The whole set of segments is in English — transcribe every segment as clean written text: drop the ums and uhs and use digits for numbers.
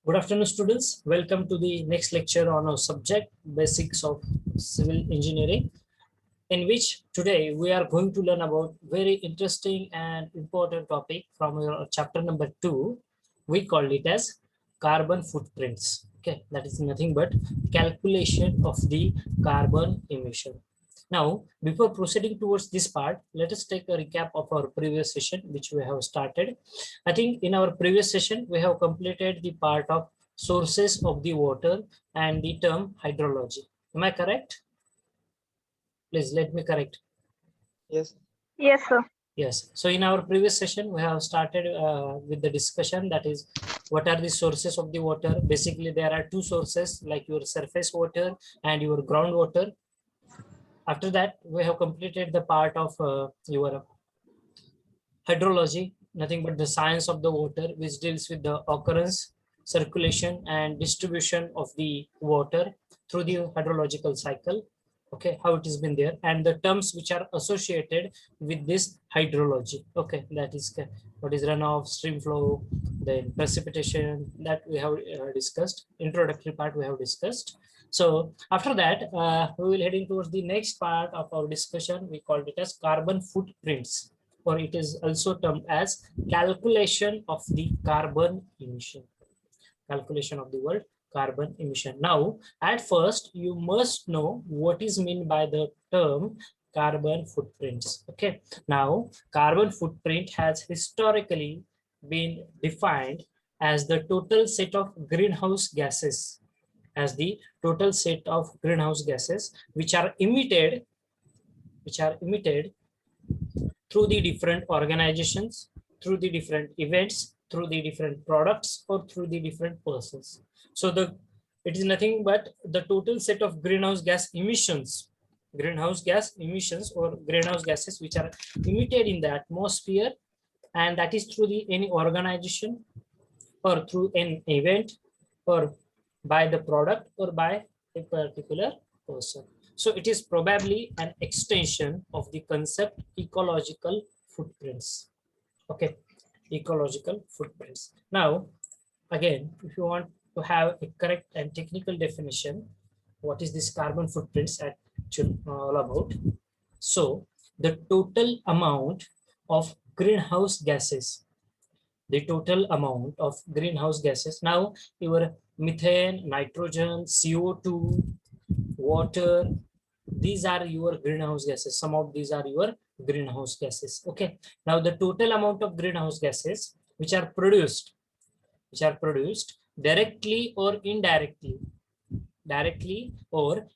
Good afternoon, students. Welcome to the next lecture on our subject, Basics of Civil Engineering, in which today we are going to learn about very interesting and important topic from your chapter number 2. We call it as carbon footprints. Okay, that is nothing but calculation of the carbon emission. Now, before proceeding towards this part, let us take a recap of our previous session, which we have started. I think in our previous session, we have completed the part of sources of the water and the term hydrology. Am I correct? Please let me correct. Yes. Yes, sir. Yes. So in our previous session, we have started with the discussion, that is, what are the sources of the water? Basically, there are two sources, like your surface water and your groundwater. After that, we have completed the part of your hydrology, nothing but the science of the water, which deals with the occurrence, circulation, and distribution of the water through the hydrological cycle. Okay, how it has been there, and the terms which are associated with this hydrology. Okay, that is what is runoff, stream flow, then precipitation, that we have discussed. Introductory part we have discussed. So after that, we will heading towards the next part of our discussion. We called it as carbon footprints, or it is also termed as calculation of the carbon emission. Calculation of the word carbon emission. Now, at first, you must know what is meant by the term carbon footprints. Okay. Now, carbon footprint has historically been defined as the total set of greenhouse gases, which are emitted through the different organizations, through the different events, through the different products, or through the different persons. So it is nothing but the total set of greenhouse gas emissions or greenhouse gases which are emitted in the atmosphere, and that is through any organization, or through an event, or by the product, or by a particular person. So it is probably an extension of the concept ecological footprints. Okay, ecological footprints. Now, again, if you want to have a correct and technical definition, what is this carbon footprints actually all about? So the total amount of greenhouse gases, Now, your methane, nitrogen, CO2, water, these are your greenhouse gases. Some of these are your greenhouse gases. Okay. Now, the total amount of greenhouse gases which are produced directly or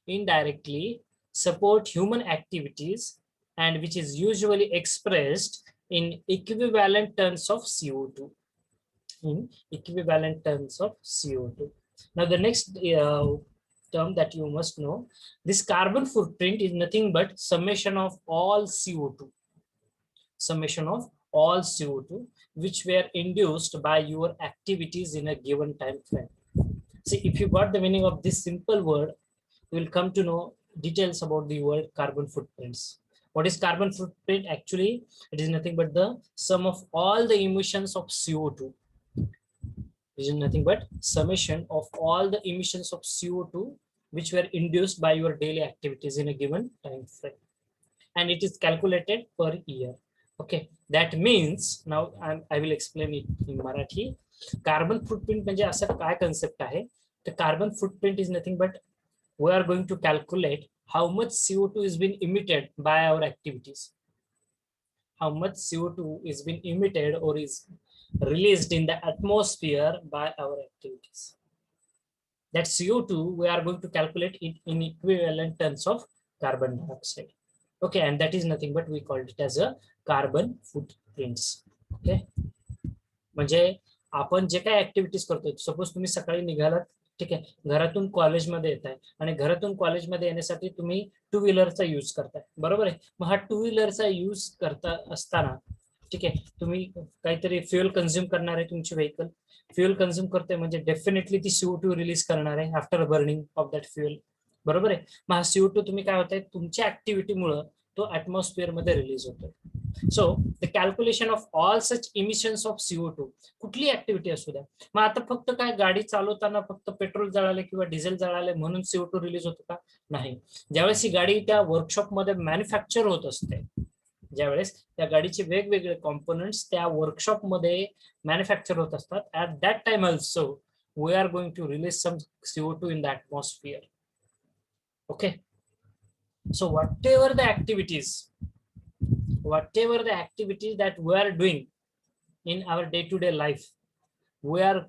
indirectly support human activities, and which is usually expressed in equivalent tons of CO2. Now, the next term that you must know, this carbon footprint is nothing but summation of all CO2, which were induced by your activities in a given time frame. See, if you got the meaning of this simple word, you will come to know details about the word carbon footprints. What is carbon footprint? Actually, it is nothing but the sum of all the emissions of CO2. It is nothing but summation of all the emissions of CO2 which were induced by your daily activities in a given time frame, and it is calculated per year. Okay, that means now I will explain it in Marathi. Carbon footprint म्हणजे असं काय concept आहे? The carbon footprint is nothing but we are going to calculate how much CO2 is being emitted by our activities. How much CO2 is being emitted or is released in the atmosphere by our activities. That CO2 we are going to calculate it in equivalent tons of carbon dioxide. Okay, and that is nothing but we called it as a carbon footprints. Okay, म्हणजे आपण जे काही activities करतोय, suppose तुम्ही सकाळी निघालात, ठीक आहे, घरातून कॉलेजमध्ये येत आहे, आणि घरातून कॉलेजमध्ये येण्यासाठी तुम्ही टू व्हीलरचा यूज करताय, बरोबर आहे. मग हा टू व्हीलरचा यूज करता असताना, ठीक आहे, तुम्ही काहीतरी फ्युएल कन्झ्युम करणार आहे, तुमची व्हेकल फ्युएल कन्झ्युम करते, म्हणजे डेफिनेटली ती CO2 रिलीज करणार आहे after burning of that fuel, बरोबर आहे. मग हा CO2 तुम्ही काय होत आहे, तुमच्या ऍक्टिव्हिटीमुळे तो ऍटमॉस्फिअर मध्ये रिलीज होतो. So the calculation of all such emissions of CO2, कुठली ऍक्टिव्हिटी असू द्या. मग आता फक्त काय गाडी चालवताना फक्त पेट्रोल जळाले किंवा डिझेल जळाले म्हणून CO2 रिलीज होतो का? नाही. ज्यावेळेस ही गाडी त्या वर्कशॉपमध्ये मॅन्युफॅक्चर होत असते, ज्यावेळेस त्या गाडीचे वेगवेगळे कॉम्पोनंट्स त्या वर्कशॉप मध्ये मॅन्युफॅक्चर होत असतात, at that time also we are going to release some CO2 in the atmosphere. Okay, so whatever the activities that we are doing in our day-to-day life, we are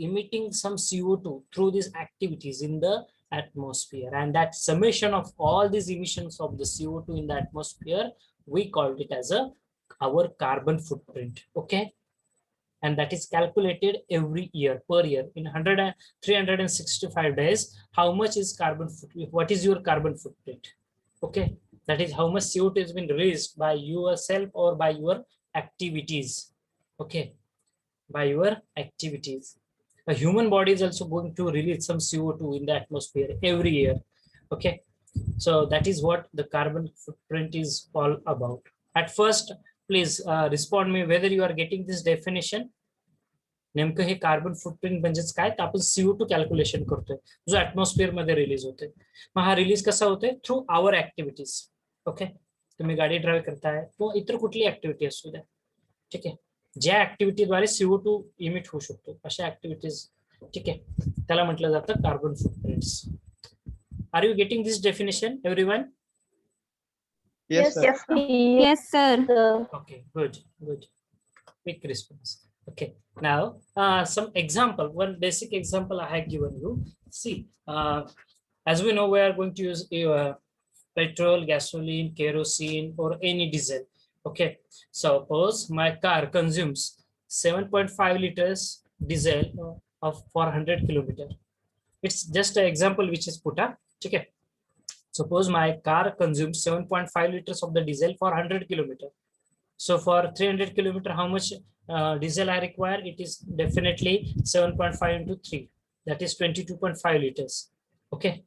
emitting some CO2 through these activities in the atmosphere, and that summation of all these emissions of the CO2 in the atmosphere, we called it as our carbon footprint. Okay, and that is calculated every year, per year, in 365 days. How much is carbon footprint? What is your carbon footprint? Okay, that is how much CO2 has been released by yourself or by your activities. Okay, by your activities. A human body is also going to release some CO2 in the atmosphere every year. Okay, so that is what the carbon footprint is all about. At first, please respond me whether you are getting this definition. नेमकं हे carbon footprint म्हणजेच काय, तर आपण CO2 calculation करतोय जो atmosphere मध्ये release होतोय. मग हा रिलीज कसा होतोय? Through our activities. ओके, तुम्ही गाडी ड्राईव्ह करताय किंवा इतर कुठली ऍक्टिव्हिटी असू द्या, ठीक आहे, ज्या ऍक्टिव्हिटीद्वारे CO2 इमिट होऊ शकतो अशा ऍक्टिव्हिटीज, ठीक आहे, त्याला म्हटलं जातं carbon footprints. Are you getting this definition everyone? Yes, sir. Yes, sir. Okay, good. Quick response. Okay, now some example, one basic example I have given you. See, as we know, we are going to use petrol, gasoline, kerosene, or any diesel. Okay, suppose my car consumes 7.5 liters diesel of 400 kilometer. It's just an example which is put up. Okay, suppose my car consumes 7.5 liters of the diesel for 100 kilometer. So for 300 kilometer, how much diesel I require? It is definitely 7.5 into 3, that is 22.5 liters. Okay,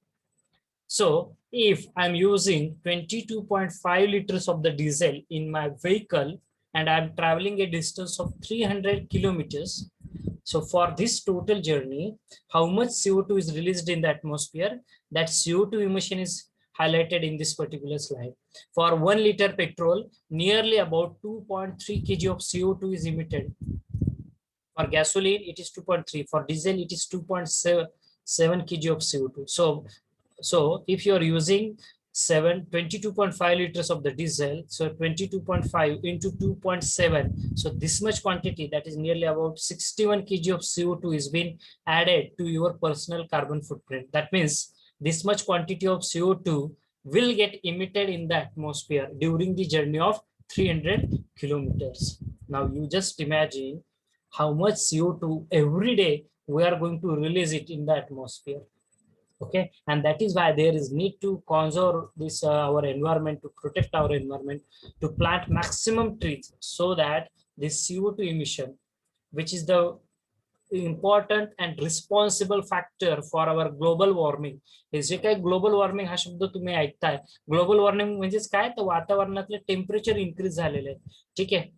so if I'm using 22.5 liters of the diesel in my vehicle and I'm traveling a distance of 300 kilometers, so for this total journey, how much CO2 is released in the atmosphere? That CO2 emission is highlighted in this particular slide. For 1 liter petrol, nearly about 2.3 kg of CO2 is emitted. For gasoline, it is 2.3. For diesel, it is 2.7 kg of CO2. So if you are using 22.5 liters of the diesel, so 22.5 into 2.7, so this much quantity, that is nearly about 61 kg of CO2 is being added to your personal carbon footprint. That means this much quantity of CO2 will get emitted in the atmosphere during the journey of 300 kilometers. Now you just imagine how much CO2 every day we are going to release it in the atmosphere. Okay, and that is why there is need to conserve this our environment, to protect our environment, to plant maximum trees, so that this CO2 emission, which is the important and responsible factor for our global warming. हे जे काही global warming हा शब्द तुम्ही ऐकताय, global warming म्हणजेच काय, तर वातावरणातले temperature increase झालेले आहे, ठीक आहे,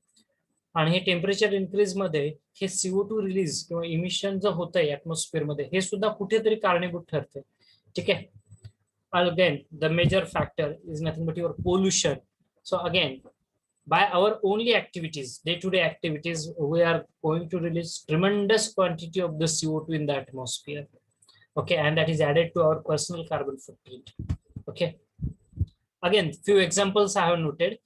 आणि हे टेम्परेचर इन्क्रीज मध्ये हे CO2 रिलीज किंवा इमिशन जे होतंय ऍटमॉस्फिअर मध्ये, हे सुद्धा कुठेतरी कारणीभूत ठरते, ठीक आहे. Again, the major factor is nothing but your pollution. So again, by our only activities, day-to-day activities, we are going to release tremendous quantity of the CO2 in the atmosphere. Okay, and that is added to our personal carbon footprint. Okay, again, few examples I have noted.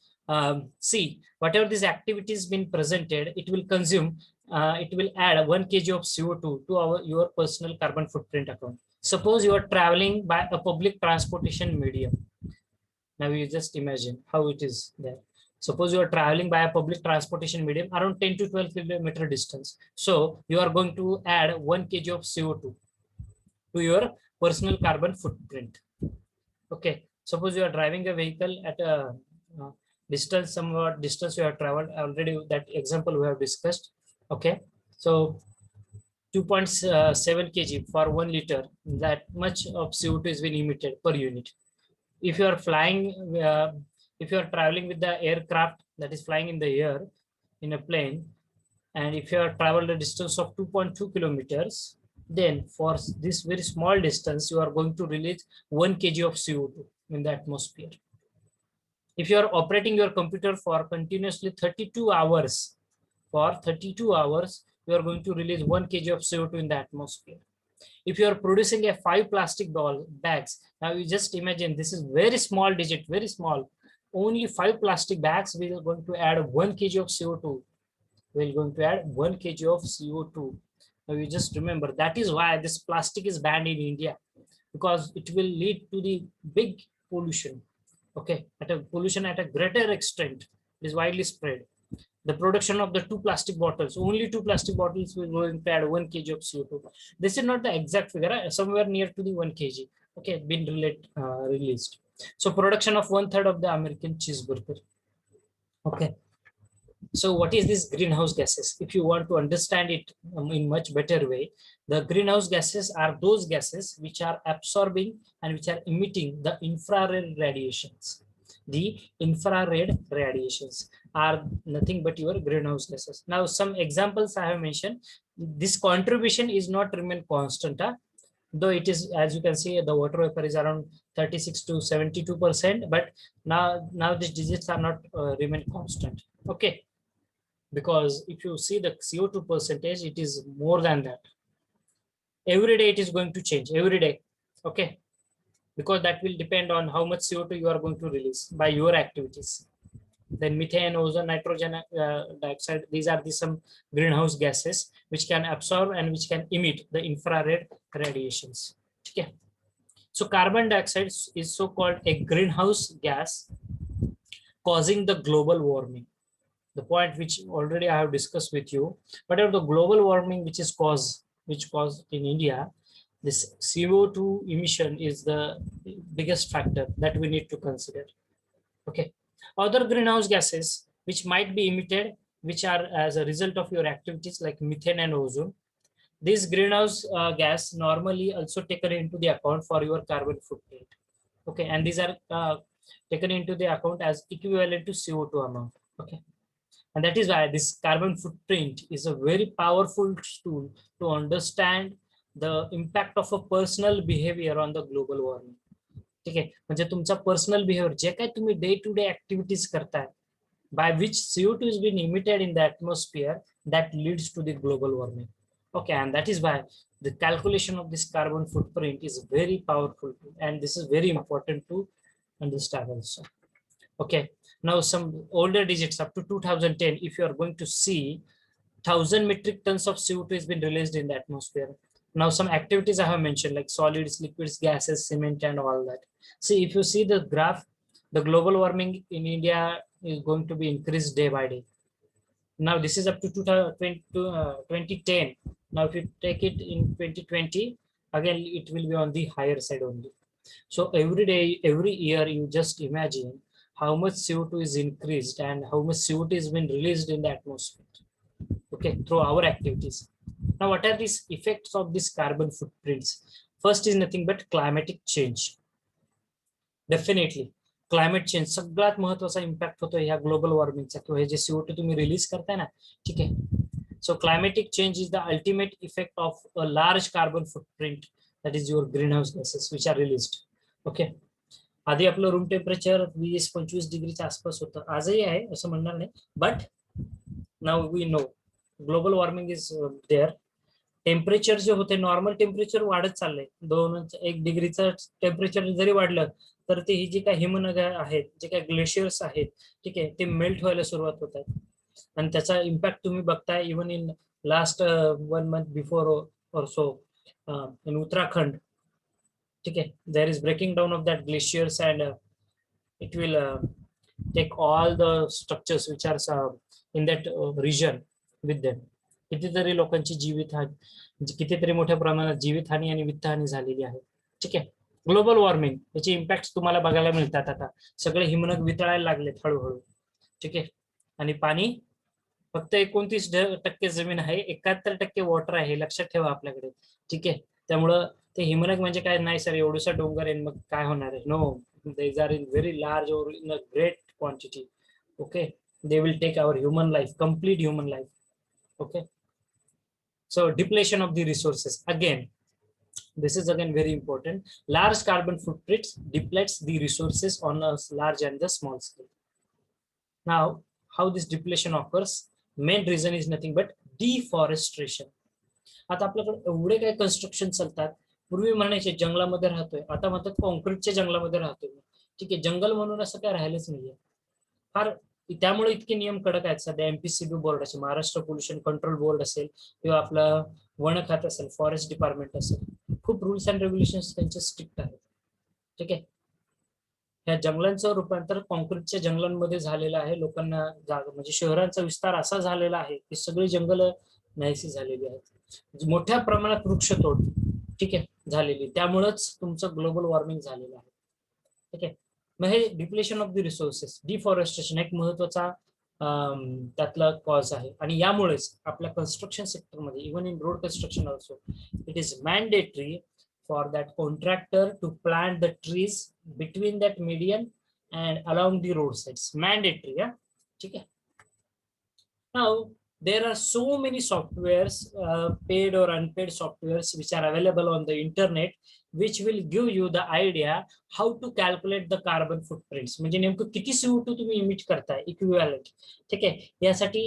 See, whatever these activities been presented, it will consume, it will add 1 kg of CO2 to your personal carbon footprint account. Suppose you are traveling by a public transportation medium. Now you just imagine how it is there. Suppose you are traveling by a public transportation medium around 10 to 12 kilometer distance. So you are going to add 1 kg of CO2 to your personal carbon footprint. Okay, suppose you are driving a vehicle at a distance, somewhat distance you have traveled already, that example we have discussed. Okay, so 2.7 kg for 1 liter, that much of CO2 is being emitted per unit. If you are flying, if you are traveling with the aircraft that is flying in the air in a plane, and if you have traveled a distance of 2.2 kilometers, then for this very small distance you are going to release 1 kg of CO2 in the atmosphere. If you are operating your computer for continuously 32 hours, you are going to release 1 kg of CO2 in the atmosphere. If you are producing a 5 plastic bags, now you just imagine, this is very small digit, very small, only 5 plastic bags, we are going to add 1 kg of CO2. We're going to add 1 kg of CO2. Now you just remember, that is why this plastic is banned in India, because it will lead to the big pollution. Okay, pollution at a greater extent is widely spread. The production of the 2 plastic bottles, only 2 plastic bottles will go and add 1 kg of CO2. This is not the exact figure, somewhere near to the 1 kg. Okay, been released. So production of 1/3 of the American cheeseburger. Okay. So what is this greenhouse gases? If you want to understand it in much better way, the greenhouse gases are those gases which are absorbing and which are emitting the infrared radiations. The infrared radiations are nothing but your greenhouse gases. Now some examples I have mentioned. This contribution is not remain constant, though it is, as you can see, the water vapor is around 36 to 72%, but now these digits are not remain constant. Okay, because if you see the CO2 percentage, it is more than that. Every day it is going to change, every day. Okay, because that will depend on how much CO2 you are going to release by your activities. Then methane, ozone, nitrogen dioxide, these are some greenhouse gases which can absorb and which can emit the infrared radiations. Okay. So carbon dioxide is so called a greenhouse gas causing the global warming. The point which already I have discussed with you, whatever the global warming which caused in India, this CO2 emission is the biggest factor that we need to consider. Okay, other greenhouse gases which might be emitted, which are as a result of your activities, like methane and ozone. This greenhouse gas normally also taken into the account for your carbon footprint. Okay, and these are taken into the account as equivalent to CO2 amount. Okay. And that is why this carbon footprint is a very powerful tool to understand the impact of a personal behavior on the global warming. ठीक आहे, म्हणजे तुमचा personal behaviour जे काही तुम्ही day to day activities करताय, by which CO2 is being emitted in the atmosphere, that leads to the global warming. Okay, and that is why the calculation of this carbon footprint is very powerful, and this is very important to understand also. Okay, now some older digits up to 2010, if you are going to see 1,000 metric tons of CO2 has been released in the atmosphere. Now some activities I have mentioned, like solids, liquids, gases, cement, and all that. See, if you see the graph, the global warming in India is going to be increased day by day. Now this is up to 2010. Now if you take it in 2020, again it will be on the higher side only. So every day, every year, you just imagine how much CO2 is increased and how much CO2 is been released in the atmosphere. Okay, through our activities. Now what are these effects of these carbon footprints? First is nothing but climatic change. Definitely climate change सगळ्यात महत्त्वाचा impact होतो ह्या global वॉर्मिंगचा, किंवा हे जे CO2 तुम्ही release करताय ना. ठीक आहे, so climatic change is the ultimate effect of a large carbon footprint, that is your greenhouse gases which are released. Okay, आधी आपलं रूम टेम्परेचर 20-25 डिग्रीच्या आसपास होतं, आजही आहे असं म्हणणार नाही, but now we know global warming is there. Temperature जे होते, नॉर्मल टेम्परेचर वाढत चाललंय, 2-1 डिग्रीचं टेम्परेचर जरी वाढलं तर ते ही जी काही हिमनद्या आहेत, जे काही ग्लेशियर्स आहेत, ठीक आहे, ते मेल्ट व्हायला सुरुवात होत आहे. आणि त्याचा इम्पॅक्ट तुम्ही बघताय even in last 1 month before or so in Uttarakhand. ठीक आहे, there is breaking down of that glaciers and it will take all the structures which are in that region with them. कितीतरी लोकांची जीवितहानी, कितीतरी मोठ्या प्रमाणात जीवितहानी आणि वित्तहानी झालेली आहे. ठीक आहे, ग्लोबल वॉर्मिंग याचे इम्पॅक्ट तुम्हाला बघायला मिळतात. आता सगळे हिमनग वितळायला लागलेत हळूहळू. ठीक आहे, आणि पाणी फक्त 29% जमीन आहे, 71% वॉटर आहे, लक्षात ठेवा आपल्याकडे. ठीक आहे, त्यामुळं ते हिमनग म्हणजे काय नाही सर, एवढूसा डोंगर आहे मग काय होणार आहे. No, these are in very large or in a great quantity. Okay, they will take our human life, complete human life. Okay, so depletion of the resources. Again, this is again very important. Large carbon footprints depletes the resources on a large and the small scale. Now, how this depletion occurs? Main reason is nothing but deforestation. आता आपल्याकडे एवढे काही construction चालतात. पूर्वी म्हणायचे जंगलामध्ये राहतोय, आता म्हणतात कॉन्क्रीटच्या जंगलामध्ये राहतोय. ठीक आहे, जंगल म्हणून असं काय राहिलंच नाहीये. फार त्यामुळे इतके नियम कडक आहेत सध्या. एमपीसीबी बोर्ड असेल, महाराष्ट्र पोल्युशन कंट्रोल बोर्ड असेल, किंवा आपलं वन खात असेल, फॉरेस्ट डिपार्टमेंट असेल, खूप रूल्स अँड रेग्युलेशन्स त्यांचे स्ट्रिक्ट आहेत. ठीक आहे, ह्या जंगलांचं रूपांतर कॉन्क्रीटच्या जंगलांमध्ये झालेलं आहे. लोकांना जागा म्हणजे शहरांचा विस्तार असा झालेला आहे की सगळी जंगल नाहीशी झालेली आहेत. मोठ्या प्रमाणात वृक्षतोड ठीक आहे झालेली, त्यामुळेच तुमचं ग्लोबल वॉर्मिंग झालेलं आहे. ठीक आहे, मग हे depletion of the resources, deforestation एक महत्वाचा त्यातला कॉज आहे. आणि यामुळेच आपल्या कन्स्ट्रक्शन सेक्टरमध्ये, even in road construction also, it is mandatory for that contractor to plant the trees between that median and along the roadsides. Mandatory, yeah. Okay. Now there are so many softwares, paid or unpaid softwares, which are available on the internet, which will give you the idea how to calculate the carbon footprints. म्हणजे नेमकं किती CO2 तुम्ही emit करताय equivalent. ठीक आहे, यासाठी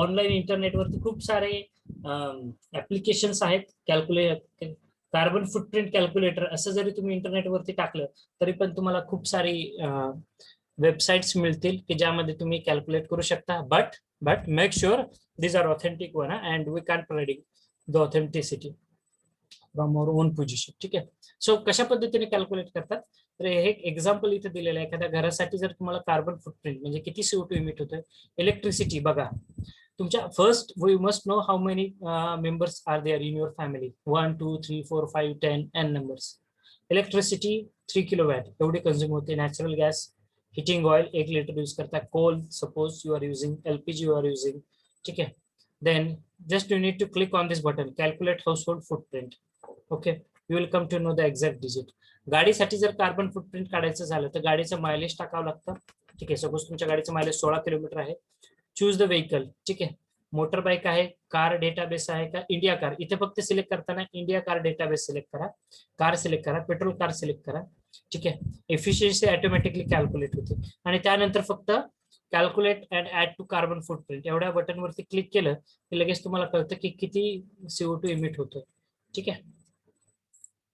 online इंटरनेटवरती खूप सारे ऍप्लिकेशन्स आहेत. कॅल्क्युलेट कार्बन फुटप्रिंट कॅल्क्युलेटर असं जरी तुम्ही इंटरनेटवरती टाकलं तरी पण तुम्हाला खूप सारी वेबसाइट्स मिळतील की ज्यामध्ये तुम्ही कॅल्क्युलेट करू शकता. But make sure these are authentic one and we can't predict the authenticity from our own position. ठीक आहे, सो कशा पद्धतीने कॅल्क्युलेट करतात तर हे एक एक्झाम्पल इथे दिलेलं आहे. एखाद्या घरासाठी जर तुम्हाला कार्बन फुटप्रिंट म्हणजे किती CO2 इमिट होतोय. इलेक्ट्रिसिटी बघा, तुमच्या first we must know how many members are there in your family. 1 2 3 4 5 10 n numbers. Electricity 3 kilowatt एवढी कंझ्युम होते. Natural gas, heating oil 1 litre use करता. Coal suppose you are using, LPG you are using. ठीक आहे, then just you need to click on this button, calculate household footprint. Okay, you will come to know the exact digit. गाडीसाठी जर carbon footprint काढायचं झालं तर गाडीचं mileage टाकावं लागतं. ठीक आहे, सपोज तुमच्या गाडीचं मायलेज 16 किलोमीटर आहे. Choose the vehicle. ठीक आहे, मोटर बाईक आहे, कार डेटाबेस आहे का, इंडिया कार. इथे फक्त सिलेक्ट करताना इंडिया कार डेटाबेस सिलेक्ट करा, कार सिलेक्ट करा, पेट्रोल कार सिलेक्ट करा. ठीक आहे, एफिशियन्सी ऑटोमॅटिकली कॅल्क्युलेट होते. आणि त्यानंतर फक्त calculate and add to carbon footprint एवढ्या बटनवरती क्लिक केलं की लगेच तुम्हाला कळतं की किती CO2 इमिट होतोय. ठीक आहे,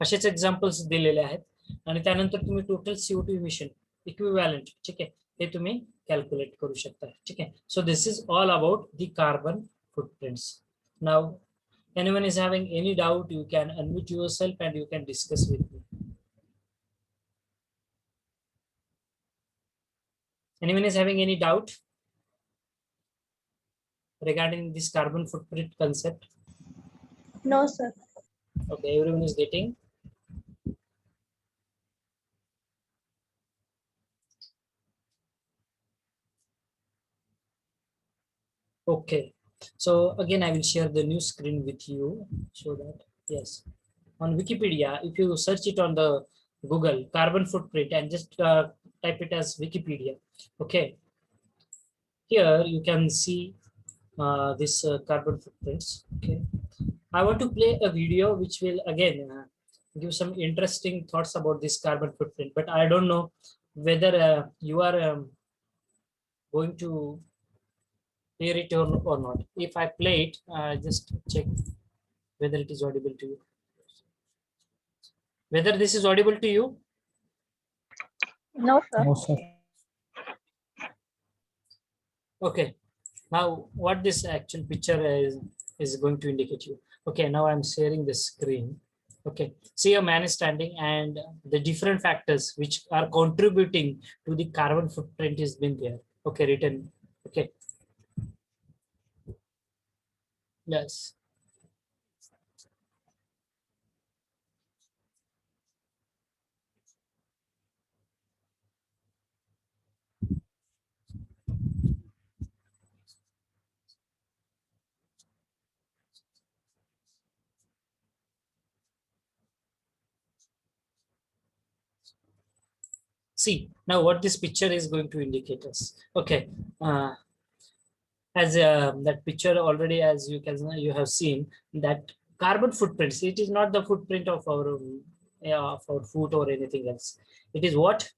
असेच एक्झाम्पल्स दिलेले आहेत. आणि त्यानंतर तुम्ही टोटल CO2 इमिशन इक्विव्हॅलंट ठीक आहे हे तुम्ही कॅल्क्युलेट करू शकता. ठीक आहे, so this is all about the carbon footprints. Now anyone is having any doubt, you can unmute yourself and you can discuss with me. Anyone is having any doubt regarding this carbon footprint concept? No, sir. Okay, everyone is getting. Okay, so again I will share the new screen with you so that yes, on Wikipedia, if you search it on the Google carbon footprint and just type it as Wikipedia. Okay, here you can see this carbon footprints. Okay, I want to play a video which will again give some interesting thoughts about this carbon footprint, but I don't know whether you are going to hear it or not. If I play it, just check whether it is audible to you. Whether this is audible to you? No, sir. No, sir. Okay, now what this actual picture is going to indicate you. Okay, now I'm sharing the screen. Okay, see a man is standing and the different factors which are contributing to the carbon footprint is been there. Okay, written. Okay. Yes. See now what this picture is going to indicate us. Okay, as that picture already, as you have seen that carbon footprints. It is not the footprint of our yeah, of our foot or anything else. It is what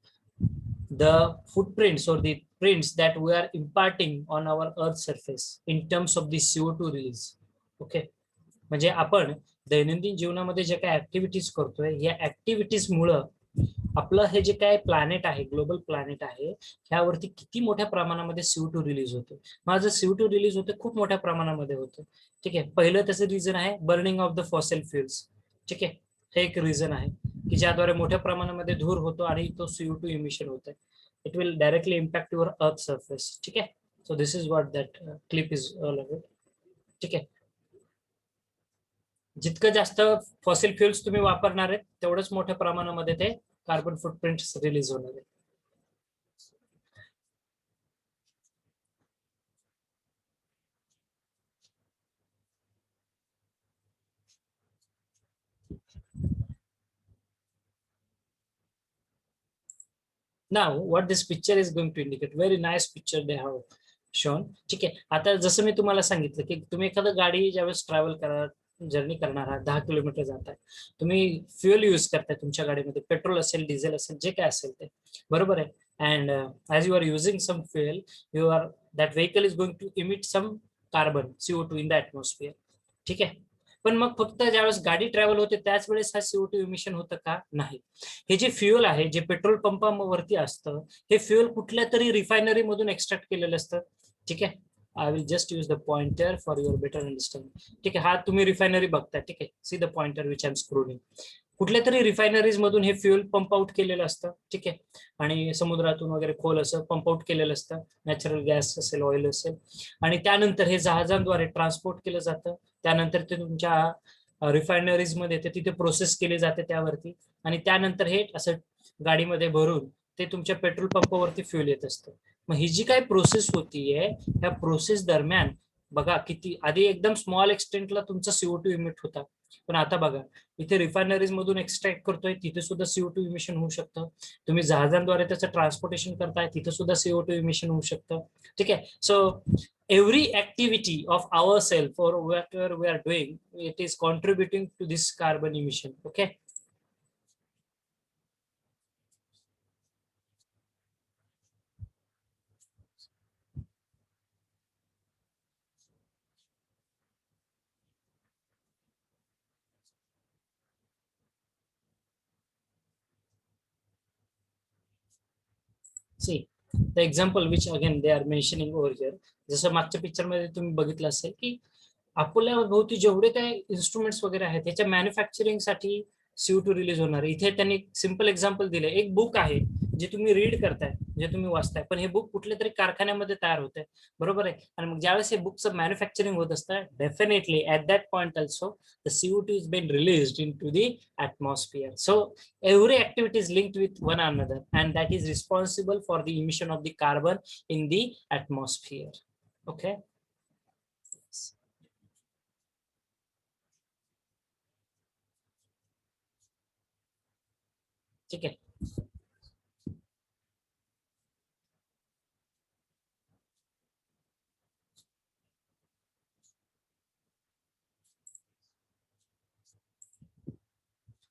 the footprints or the prints that we are imparting on our earth surface in terms of the CO2 release. Okay, म्हणजे आपण दैनंदिन जीवनामध्ये जे काही activities करतोय या activities मुळे आपलं हे जे काय planet आहे, ग्लोबल प्लॅनेट आहे, ह्यावरती किती मोठ्या प्रमाणामध्ये CO2 रिलीज होतो. माझं CO2 रिलीज होते खूप मोठ्या प्रमाणामध्ये होतं. ठीक आहे, पहिलं त्याचं रिझन आहे burning of the fossil fuels. ठीक आहे, हे एक रिझन आहे की ज्याद्वारे मोठ्या प्रमाणामध्ये धूर होतो आणि तो CO2 इमिशन होत आहे. It will directly impact your earth surface. ठीक आहे, so this is what that clip is all about. ठीक आहे, जितकं जास्त फॉसिल फ्युल्स तुम्ही वापरणार आहेत तेवढंच मोठ्या प्रमाणामध्ये ते कार्बन फुटप्रिंट रिलीज होणार आहे. Now what this picture is going to indicate, very nice picture they have shown. ठीक आहे, आता जसं मी तुम्हाला सांगितलं की तुम्ही एखादं गाडी ज्यावेळेस ट्रॅव्हल करा, जर्नी करणार आहात, 10 किलोमीटर जाताय, तुम्ही फ्युएल यूज करताय तुमच्या गाडीमध्ये, पेट्रोल असेल, डिझेल असेल, जे काय असेल ते, बरोबर आहे. And as you are using some fuel, you are that vehicle is going to emit some carbon CO2 in the atmosphere. ठीक आहे, पण मग फक्त ज्यावेळेस गाडी ट्रॅव्हल होते त्याच वेळेस हा CO2 इमिशन होतं का? नाही. हे जे फ्युएल आहे, जे पेट्रोल पंपावरती असतं, हे फ्युएल कुठल्या तरी रिफायनरी मधून एक्स्ट्रॅक्ट केलेलं असतं. ठीक आहे, I will just use the pointer for your better understanding. ठीक आहे, हा तुम्ही रिफायनरी बघताय. ठीक आहे, see the pointer which I am scrolling. कुठल्या तरी रिफायनरीज मधून हे फ्युएल पंप आउट केलेलं असतं. ठीक आहे, आणि समुद्रातून वगैरे खोल असं पंप आउट केलेलं असतं, नॅचरल गॅस असेल, ऑइल असेल, आणि त्यानंतर हे जहाजांद्वारे ट्रान्सपोर्ट केलं जातं. त्यानंतर ते तुमच्या रिफायनरीज मध्ये ते तिथे प्रोसेस केले जाते त्यावरती, आणि त्यानंतर हे असं गाडीमध्ये भरून ते तुमच्या पेट्रोल पंपावरती फ्युएल येत असतं. मग ही जी काही प्रोसेस होतीये, त्या प्रोसेस दरम्यान बघा किती आधी एकदम स्मॉल एक्सटेंटला तुमचा CO2 इमिट होता, पण आता बघा इथे रिफायनरीज मधून एक्स्ट्रॅक्ट करतोय, तिथे सुद्धा CO2 इमिशन होऊ शकतं. तुम्ही जहाजांद्वारे त्याचं ट्रान्सपोर्टेशन करताय, तिथे सुद्धा CO2 इमिशन होऊ शकतं. ठीक आहे, सो every activity of ourselves or whatever we are doing, it is contributing to this carbon emission. Okay, see the example which again they are mentioning over here. जसं मागच्या पिक्चर मध्ये तुम्ही बघितलं असेल की आपल्या भोवती जेवढे काही इन्स्ट्रुमेंट्स वगैरे आहेत त्याच्या मॅन्युफॅक्चरिंगसाठी CO2 रिलीज होणार आहे. इथे त्यांनी सिम्पल एक्झाम्पल दिले, एक बुक आहे जे तुम्ही रीड करताय, जे तुम्ही वाचताय, पण हे बुक कुठल्या तरी कारखान्यामध्ये तयार होत आहे, बरोबर आहे. आणि मग ज्यावेळेस हे बुकचं मॅन्युफॅक्चरिंग होत असतं, definitely at that point also the CO2 is been released into the atmosphere. So every activity is linked with one another, and that is responsible for the emission of the carbon in the atmosphere. Okay, ठीक आहे.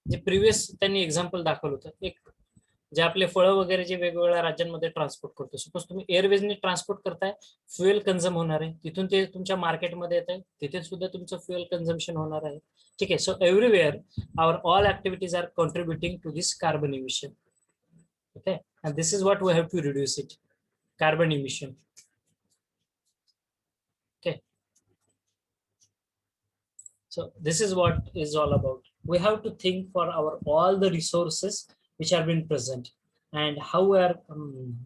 जे previous त्यांनी example दाखवलं होतं, एक जे आपले फळं वगैरे जे वेगवेगळ्या राज्यांमध्ये ट्रान्सपोर्ट करतो, सपोज तुम्ही एअरवेजने ट्रान्सपोर्ट करताय, फ्युएल कन्झम होणार आहे, तिथून ते तुमच्या मार्केटमध्ये येत आहे, तिथे सुद्धा तुमचं फ्युएल कन्झम्पशन होणार आहे. ठीक आहे, so everywhere our all activities are contributing to this carbon emission. Okay, and this is what we have to reduce it, carbon emission. Okay, so this is what is all about. We have to think for our all the resources which have been present, and how we are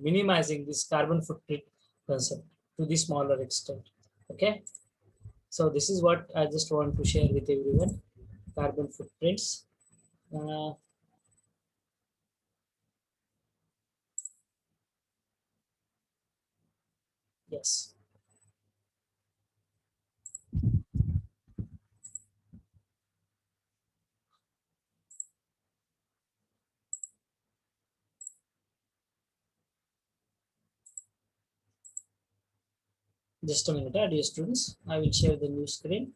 minimizing this carbon footprint concept to the smaller extent. Okay, so this is what I just want to share with everyone, carbon footprints. Uh, yes. Just a minute, dear students. I will share the new screen.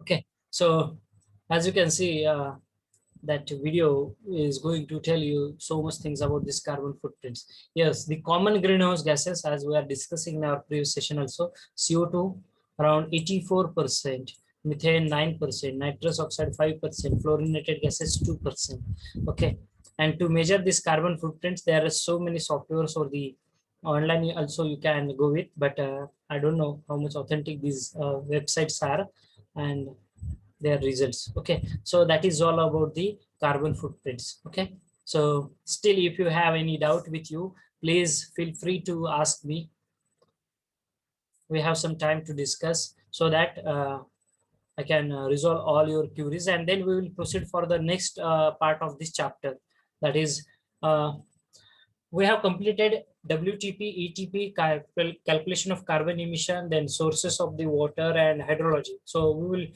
Okay, so as you can see, that video is going to tell you so much things about this carbon footprints. Yes, the common greenhouse gases, as we are discussing in our previous session also, CO2 around 84%, methane 9%, nitrous oxide 5%, fluorinated gases 2%. Okay, and to measure this carbon footprints, there are so many softwares or the online also you can go with, but I don't know how much authentic these websites are and their results. Okay, so that is all about the carbon footprints. Okay, so still if you have any doubt with you, please feel free to ask me. We have some time to discuss so that I can resolve all your queries, and then we will proceed for the next part of this chapter. That is, we have completed WTP, ETP, calculation of carbon emission, then sources of the water and hydrology. So we will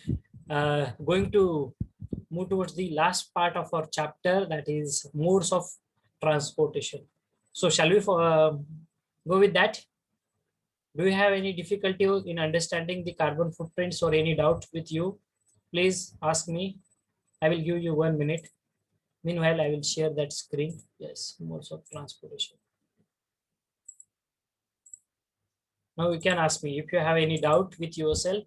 going to move towards the last part of our chapter, that is modes of transportation. So shall we go with that? Do you have any difficulty in understanding the carbon footprints or any doubt with you? Please ask me. I will give you 1 minute. Meanwhile, I will share that screen. Yes, modes of transportation. Now you can ask me if you have any doubt with yourself,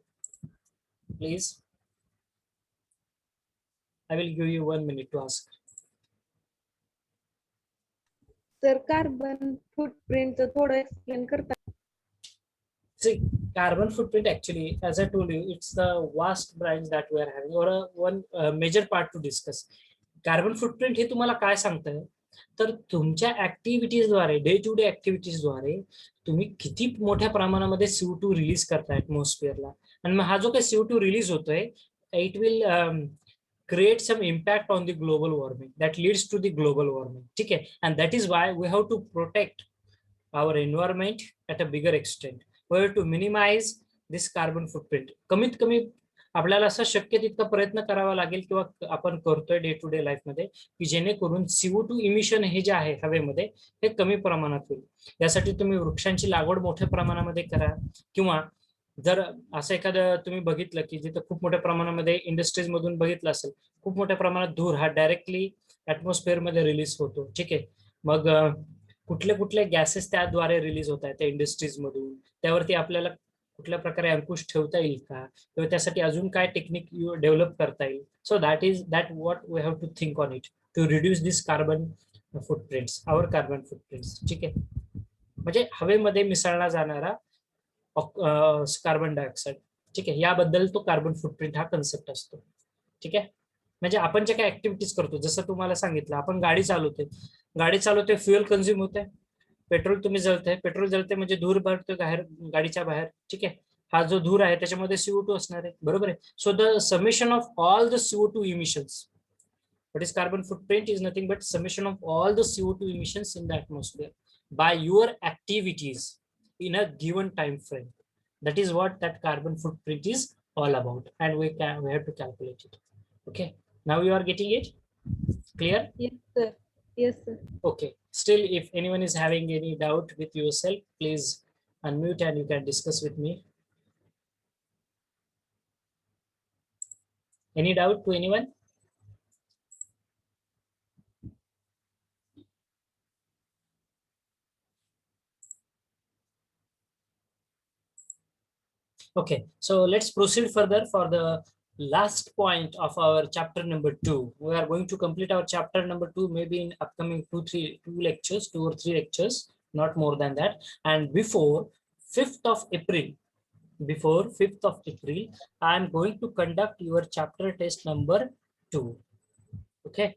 please. I will give you 1 minute to ask. Sir carbon फुटप्रिंटचं थोडं explain करता. See, carbon footprint actually, as I told you, it's the vast branch that we are having, or one major part to discuss. Carbon footprint हे तुम्हाला काय सांगतं, तर तुमच्या ऍक्टिव्हिटीजद्वारे, डे टू डे ऍक्टिव्हिटीजद्वारे तुम्ही किती मोठ्या प्रमाणामध्ये CO2 रिलीज करता ऍटमॉस्फिअरला, आणि मग हा जो काही CO2 रिलीज होतोय, it will create some impact on the global warming that leads to the global warming. ठीक आहे, and that is why we have to protect our environment at a bigger extent. We have to minimize this carbon footprint. कमीत कमी आपल्याला असं शक्य तितका प्रयत्न करावा लागेल किंवा आपण करतोय डे टू डे लाईफ मध्ये, की जेणेकरून CO2 इमिशन हे जे आहे हवेमध्ये हे कमी प्रमाणात होईल. यासाठी तुम्ही वृक्षांची लागवड मोठ्या प्रमाणामध्ये करा, किंवा जर असं एखादं तुम्ही बघितलं की जिथं खूप मोठ्या प्रमाणामध्ये इंडस्ट्रीज मधून बघितलं असेल, खूप मोठ्या प्रमाणात धूर हा डायरेक्टली ऍटमॉस्फिअर मध्ये रिलीज होतो. ठीक आहे, मग कुठले कुठले गॅसेस त्याद्वारे रिलीज होत आहेत त्या इंडस्ट्रीज मधून, त्यावरती आपल्याला कुठल्या प्रकारे अंकुश ठेवता येईल का, किंवा त्यासाठी अजून काय टेक्निक डेव्हलप करता येईल. So that what we have to think on it to reduce this carbon footprints, our carbon footprints. ठीक आहे, म्हणजे हवेमध्ये मिसळला जाणारा कार्बन डायऑक्साईड. ठीक आहे, याबद्दल तो कार्बन फुटप्रिंट हा कन्सेप्ट असतो. ठीक आहे, म्हणजे आपण जे काही ऍक्टिव्हिटीज करतो, जसं तुम्हाला सांगितलं, आपण गाडी चालवते, फ्युएल कन्झ्युम होते, पेट्रोल तुम्ही जळते, पेट्रोल जळते म्हणजे धूर भरतो बाहेर गाडीच्या बाहेर. ठीक आहे, हा जो धूर आहे त्याच्यामध्ये CO2 असणार आहे, बरोबर आहे. So the summation of all the CO2 इमिशन्स, what is carbon footprint is nothing but summation of all the CO2 emissions in the atmosphere by your activities in a given time frame. That is what that carbon footprint is all about, and we have to calculate it. Okay, now you are getting it clear? Yes sir. Yes sir. Okay, still if anyone is having any doubt with yourself, please unmute and you can discuss with me. Any doubt to anyone? Okay, so let's proceed further for the last point of our chapter number 2. We are going to complete our chapter number 2 maybe in upcoming 2 or 3 lectures, not more than that. And before 5th of April, I am going to conduct your chapter test number 2. Okay,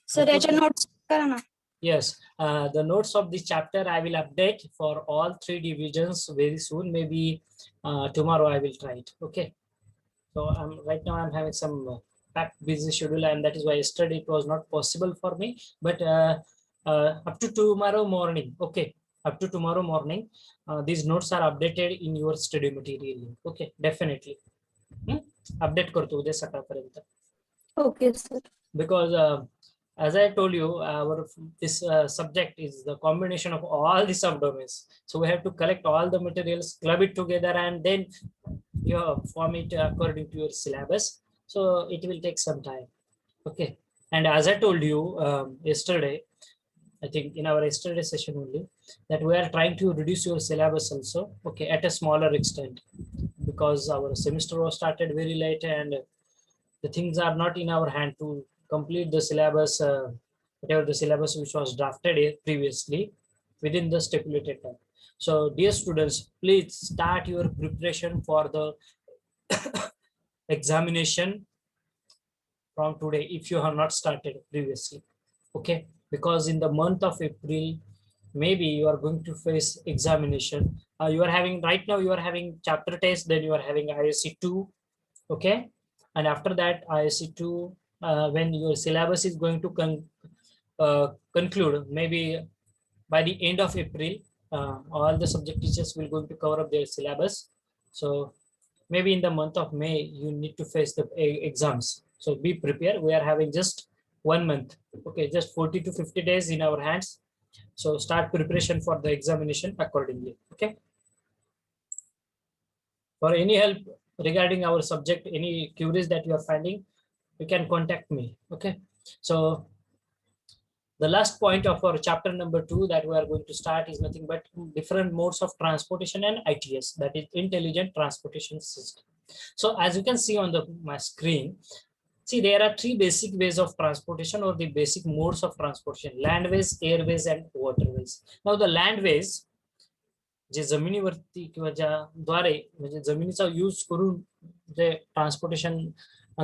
sir याच्या notes करा ना. yes, the notes of this chapter I will update for all 3 divisions very soon, maybe tomorrow I will try it. Okay, so right now I'm having some packed busy schedule, and that is why yesterday it was not possible for me, but up to tomorrow morning. Okay, up to tomorrow morning these notes are updated in your study material. Okay, definitely update करतो उद्या सकाळपर्यंत. Okay sir. because as I told you, our this subject is the combination of all the subdomains. So we have to collect all the materials, club it together, and then you form it according to your syllabus. So it will take some time. Okay. And as I told you yesterday, I think in our yesterday session only, that we are trying to reduce your syllabus also, okay, at a smaller extent, because our semester was started very late and the things are not in our hand to complete the syllabus, whatever the syllabus which was drafted previously within the stipulated time. So dear students, please start your preparation for the examination from today if you have not started previously. Okay, because in the month of April, maybe you are going to face examination. You are having right now, you are having chapter test, then you are having ISC 2. Okay, and after that ISC 2, when your syllabus is going to conclude, maybe by the end of April, all the subject teachers will going to cover up their syllabus. So maybe in the month of May, you need to face the exams. So be prepared. We are having just 1 month. Okay, just 40 to 50 days in our hands. So start preparation for the examination accordingly. Okay. For any help regarding our subject, any queries that you are finding, you can contact me. Okay. So the last point of our chapter number 2 that we are going to start is nothing but different modes of transportation and ITS, that is intelligent transportation system. So as you can see on my screen, see there are 3 basic ways of transportation, or the basic modes of transportation: landways, airways and waterways. Now the landways, जे जमिनीवरती किंवा ज्याद्वारे म्हणजे जमिनीचा use करून जे transportation,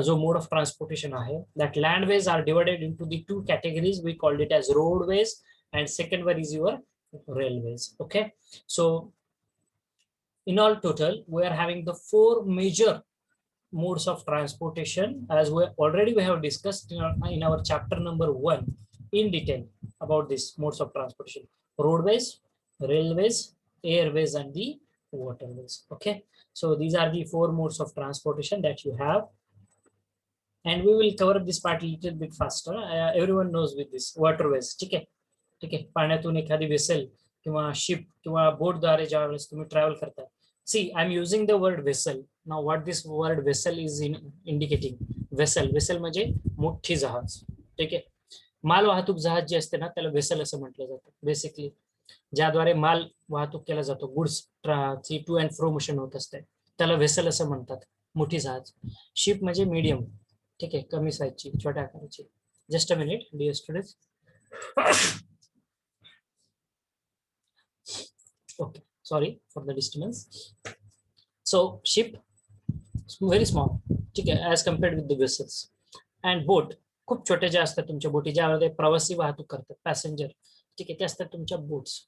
जो mode of transportation आहे, that landways are divided into the 2 categories. We called it as roadways, and second one is your railways. Okay, so in all total we are having the 4 major modes of transportation, as we have discussed in our chapter number 1 in detail about this modes of transportation: roadways, railways, airways and the waterways. Okay, so these are the 4 modes of transportation that you have, and we will cover this part a little bit faster. Everyone knows with this waterways. ठीक आहे, पाण्यातून एखादी vessel किंवा ship किंवा boat द्वारे ज्या वेळेस तुम्ही ट्रॅव्हल करता. See, I'm using the word vessel. Now what this word vessel is indicating? Vessel म्हणजे मोठी जहाज. ठीक आहे, माल वाहतूक जहाज जे असते ना, त्याला वेसल असं म्हटलं जातं बेसिकली, ज्याद्वारे माल वाहतूक केला जातो, गुड्स ची टू अँड फ्रो मोशन होत असते, त्याला वेसल असं म्हणतात, मोठी जहाज. शिप म्हणजे मीडियम, ठीक आहे, कमी साईजची, छोट्या आकाराची. Just a minute dear students. Okay, sorry for the disturbance. So ship, very small, ठीक आहे, as compared with the vessels. And boat, खूप छोटे जे असतात तुमच्या बोटी, ज्यामध्ये प्रवासी वाहतूक करतात, पॅसेंजर, ठीक आहे, ते असतात तुमच्या बोट्स.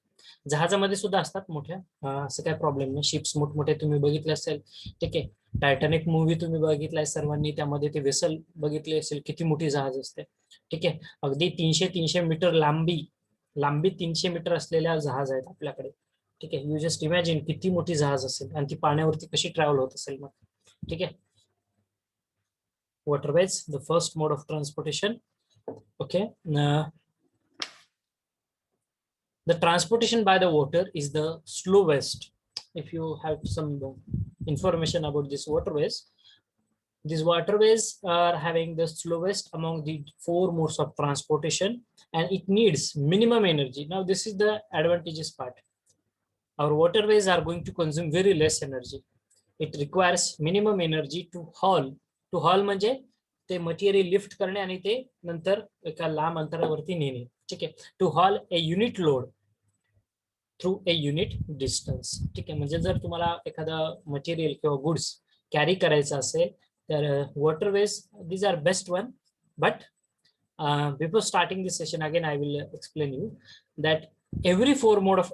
जहाजामध्ये सुद्धा असतात मोठ्या, असं काही प्रॉब्लेम नाही. शिप्स मोठमोठे तुम्ही बघितले असेल, ठीक आहे, टायटॅनिक मूवी तुम्ही बघितलाय सर्वांनी, त्यामध्ये ते वेसल बघितले असेल, किती मोठी जहाज असते. ठीक आहे, अगदी 300 मीटर लांबी 300 मीटर असलेल्या जहाज आहेत आपल्याकडे. ठीक आहे, यू जस्ट इमॅजिन किती मोठी जहाज असेल आणि ती पाण्यावरती कशी ट्रॅव्हल होत असेल मग. ठीक आहे, waterways, the first mode of transportation. Okay, the transportation by the water is the slowest. If you have some information about these waterways are having the slowest among the 4 modes of transportation, and it needs minimum energy. Now this is the advantageous part. Our waterways are going to consume very less energy. It requires minimum energy to haul. To haul म्हणजे ते material lift करणे आणि ते नंतर एका लांब अंतरावरती नेणे. ठीक आहे, to haul a unit load through a unit distance. ठीक आहे, म्हणजे जर तुम्हाला एखादं मटेरियल किंवा गुड्स कॅरी करायचं असेल तर waterways, these are best one. But before starting this session, again I will explain you that every 4 mode of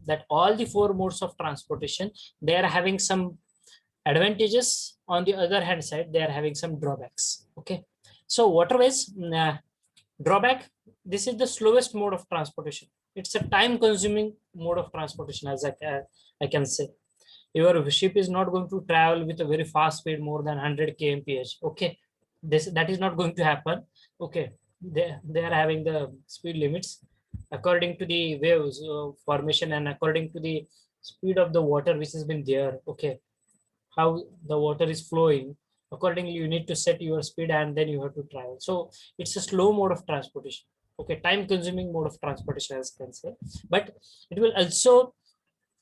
that all the 4 modes of transportation, they are having some advantages. On the other hand side, they are having some drawbacks. Okay, so waterways, drawback, this is the slowest mode of transportation. It's a time consuming mode of transportation, as I can say. Your ship is not going to travel with a very fast speed more than 100 kmph. Okay, that is not going to happen. Okay, they are having the speed limits according to the waves formation and according to the speed of the water which has been there. Okay, how the water is flowing, accordingly you need to set your speed and then you have to travel. So it's a slow mode of transportation. Okay, time consuming mode of transportation, as can say, but it will also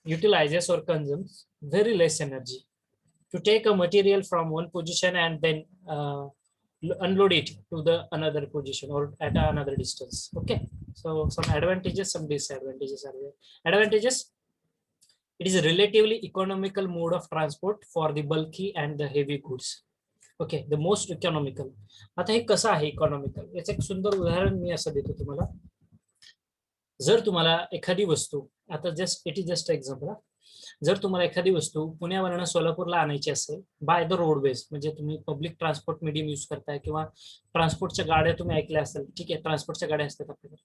utilizes or consumes very less energy to take a material from one position and then unload it to the another position or at another distance. Okay, so some advantages, some disadvantages are there. Advantages: it is a relatively economical mode of transport for the bulky and the heavy goods. Okay, the most economical. आता हे कसं आहे economical, याचं एक सुंदर उदाहरण मी असं देतो तुम्हाला. जर तुम्हाला एखादी वस्तू, आता just it is just example, जर तुम्हाला एखादी वस्तू पुण्यावरून सोलापूरला आणायची असेल बाय द रोडवेज, म्हणजे तुम्ही पब्लिक ट्रान्सपोर्ट मीडियम यूज करताय किंवा ट्रान्सपोर्टच्या गाड्या तुम्ही ऐकल्या असेल, ठीक आहे, ट्रान्सपोर्टच्या गाड्या असतात आपल्याकडे.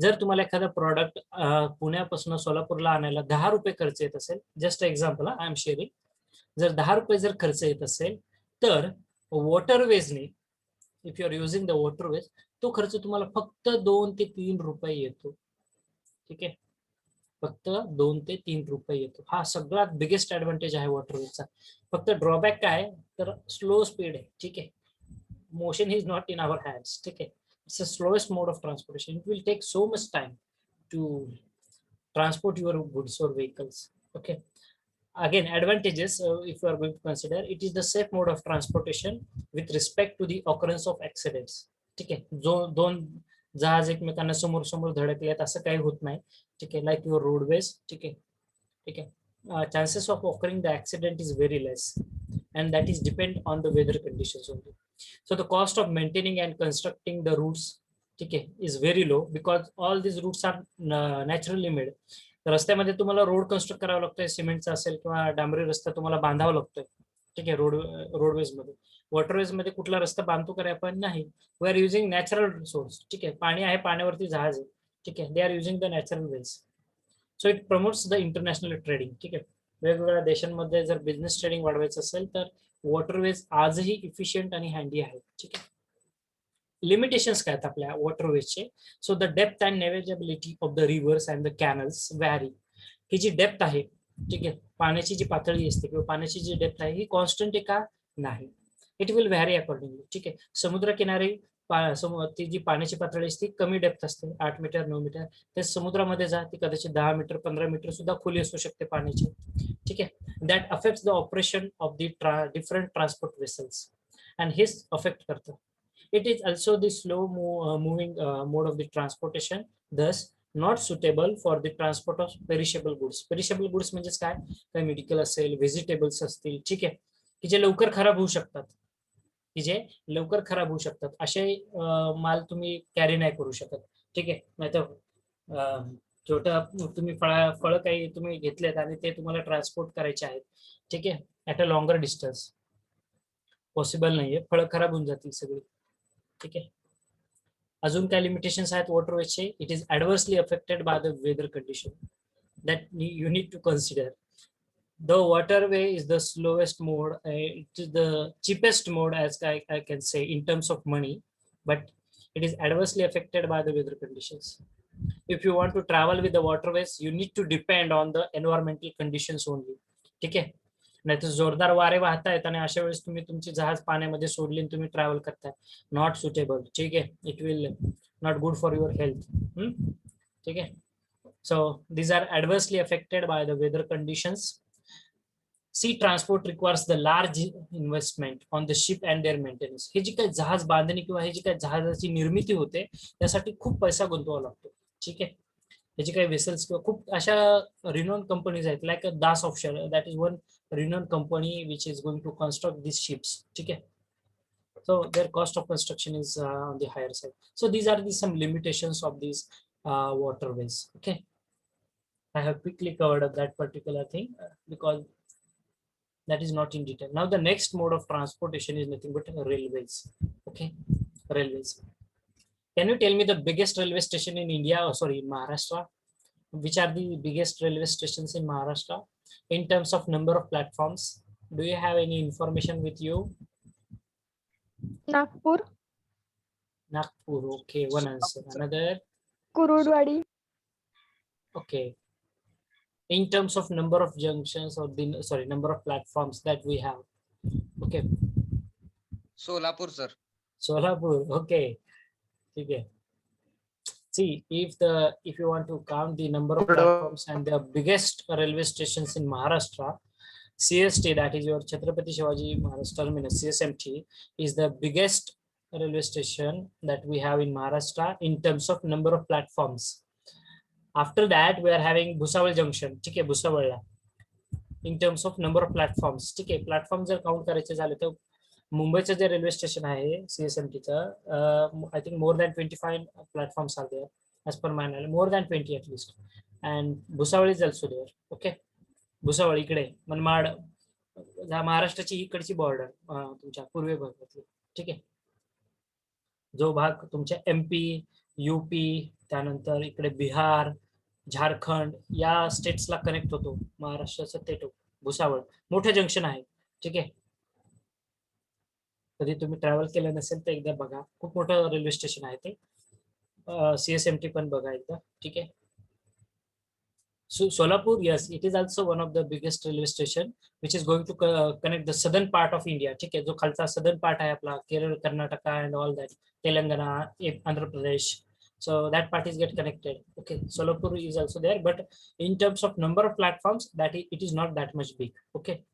जर तुम्हाला एखादा प्रॉडक्ट पुण्यापासून सोलापूरला आणायला 10 रुपये खर्च येत असेल, just example I am sharing, जर 10 रुपये जर खर्च येत असेल तर वॉटरवेजने, if you are using the waterways, तो खर्च तुम्हाला फक्त 2 ते 3 रुपये येतो. ठीक आहे, फक्त 2 ते 3 रुपये येतो. हा सगळ्यात बिगेस्ट ऍडव्हान्टेज आहे वॉटरवेजचा. फक्त ड्रॉबॅक काय आहे तर स्लो स्पीड आहे. ठीक आहे, motion is not in our hands. ठीक आहे, it's a slowest mode of transportation. It will take so much time to transport your goods or vehicles. Okay, again advantages, if you are going to consider, it is the safe mode of transportation with respect to the occurrence of accidents. ठीक आहे, जो दोन जहाज एकमेकांना समोर समोर धडकलेत असं काही होत नाही. ठीक आहे, लाईक युअर रोडवेज. ठीक आहे, ठीक आहे, chances of occurring the accident is very less and that is depend on the weather conditions only. So the cost of maintaining and constructing the routes, ठीक आहे, is very low because all this routes are naturally made. रस्त्यामध्ये तुम्हाला road construct करावा लागतोय, सिमेंटचा असेल किंवा डांबरी रस्ता तुम्हाला बांधावा लागतोय. ठीक आहे, रोडवेज मध्ये. वॉटरवेज मध्ये कुठला रस्ता बांधतो का आपण नाही, we are using natural source. ठीक आहे, पाणी आहे, पाण्यावरती जहाज आहे. ठीक आहे, they are using the natural ways. So it promotes the international trading. ठीक आहे, वेगवेगळ्या देशांमध्ये जर बिझनेस ट्रेडिंग वाढवायचं असेल तर वॉटरवेज आजही इफिशियंट आणि हँडी आहे. ठीक आहे, लिमिटेशन्स काय आहेत आपल्या वॉटरवेजचे. So the depth and navigability of the rivers and the canals vary. ही जी डेप्थ आहे, ठीक आहे, पाण्याची जी पातळी असते किंवा पाण्याची जी डेप्थ आहे ही कॉन्स्टंट आहे का नाही, इट विल व्हॅरी अकॉर्डिंगली. ठीक आहे, समुद्रकिनारी ती जी पाण्याची पातळी असते कमी डेप्थ असते, 8 मीटर 9 मीटर. ते समुद्रामध्ये जा ती कदाचित 10 मीटर 15 मीटर सुद्धा खोली असू शकते पाण्याची. ठीक आहे, that affects the operation of the different transport vessels and H affect करतं. It is also the slow moving mode of the transportation, thus not suitable for the transport of perishable goods. Perishable goods म्हणजेच काय, काही medical असेल, vegetables असतील, ठीक आहे, की जे लवकर खराब होऊ शकतात, की जे लवकर खराब होऊ शकतात, असे माल तुम्ही कॅरी नाही करू शकत. ठीक आहे, नाहीतर छोटा तुम्ही फळं काही तुम्ही घेतलेत आणि ते तुम्हाला ट्रान्सपोर्ट करायचे आहेत, ठीक आहे, at a longer distance possible नाहीये, फळं खराब होऊन जातील सगळी. ठीक आहे, अजून काय लिमिटेशन्स आहेत वॉटरवेजचे. It is adversely affected by the weather condition that you need to consider. The waterway is the slowest mode, it is the cheapest mode as I can say in terms of money, but it is adversely affected by the weather conditions. If you want to travel with the waterways, you need to depend on the environmental conditions only. ठीक आहे, नाही तर जोरदार वारे वाहतायत आणि अशा वेळेस तुम्ही तुमची जहाज पाण्यामध्ये सोडली आणि तुम्ही ट्रॅव्हल करताय, नॉट सुटेबल. ठीक आहे, it will not good for your health. ठीक आहे, so these are adversely affected by the weather conditions. Sea transport requires the large investment on the ship and their maintenance. हे जी काही जहाज बांधणी किंवा हे जी काही जहाजाची निर्मिती होते त्यासाठी खूप पैसा गुंतवावा लागतो. ठीक आहे, याची काही वेसल्स किंवा खूप अशा रिनॉन कंपनीज आहेत, like Das offshore, that is one renowned company which is going to construct these ships. Okay, so their cost of construction is on the higher side. So these are some limitations of these waterways. Okay, I have quickly covered up that particular thing because that is not in detail. Now the next mode of transportation is nothing but railways. Okay, railways. Can you tell me the biggest railway station in India, or sorry, in Maharashtra? Which are the biggest railway stations in Maharashtra in terms of number of platforms? Do you have any information with you? Nagpur. Nagpur. Okay, one answer. Another. Kurduwadi. Okay. In terms of number of junctions or the number of platforms that we have. Okay. Solapur, sir. Solapur. Okay. Okay. See, if you want to count the number of platforms and the biggest railway stations in Maharashtra, CST, that is your Chhatrapati Shivaji Maharaj Terminus, CSMT, is the biggest railway station that we have in Maharashtra in terms of number of platforms. After that, we are having Bhusawal Junction, ठीक आहे, भुसावळला. In terms of number of platforms, ठीक आहे, platform जर count करायचे झाले तर मुंबईचं जे railway station आहे CSMTचं, I think more than 25 platforms are there as per my knowledge, more than 20 at least. And Bhusawal is also there. Okay, Bhusawal इकडे मनमाड, महाराष्ट्राची इकडची बॉर्डर तुमच्या पूर्वे भागातली, ठीक आहे. जो भाग तुमच्या MP, UP, त्यानंतर इकडे बिहार, झारखंड या स्टेट्सला कनेक्ट होतो महाराष्ट्राचं ते भुसावळ मोठं जंक्शन आहे, ठीक आहे. कधी तुम्ही ट्रॅव्हल केलं नसेल तर एकदा बघा, खूप मोठं रेल्वे स्टेशन आहे ते. CSMT पण बघा एकदा, ठीक आहे. Solapur, yes, it is also one of the biggest railway station which is going to connect the southern part of India. ठीक आहे, जो खालचा southern part आहे आपला, Kerala, Karnataka and all that, Telangana, Andhra Pradesh. So that part is get connected. Okay, Solapur is also there, but in terms of number of platforms, it is not that much big. Okay.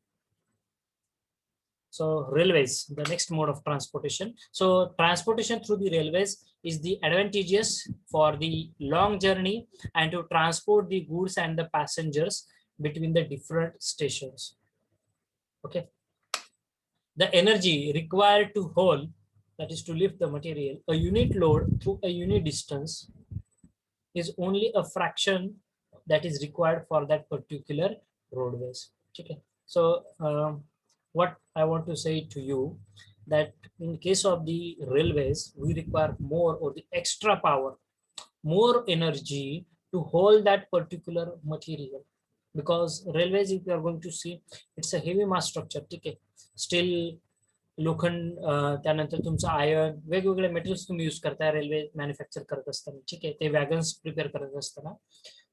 So railways, the next mode of transportation. So transportation through the railways is the advantageous for the long journey and to transport the goods and the passengers between the different stations. Okay. The energy required to haul, that is to lift the material, a unit load through a unit distance is only a fraction that is required for that particular roadways. Okay. So what I want to say to you, that in case of the railways, we require more or the extra power, more energy to hold that particular material, because railways, if you are going to see, it's a heavy mass structure. ठीक आहे, steel, लोखंड, त्यानंतर तुमचं iron, वेगवेगळे metals तुम्ही use करताय railway manufacture करत असताना, ठीक आहे, ते वॅगन्स प्रिपेअर करत असताना.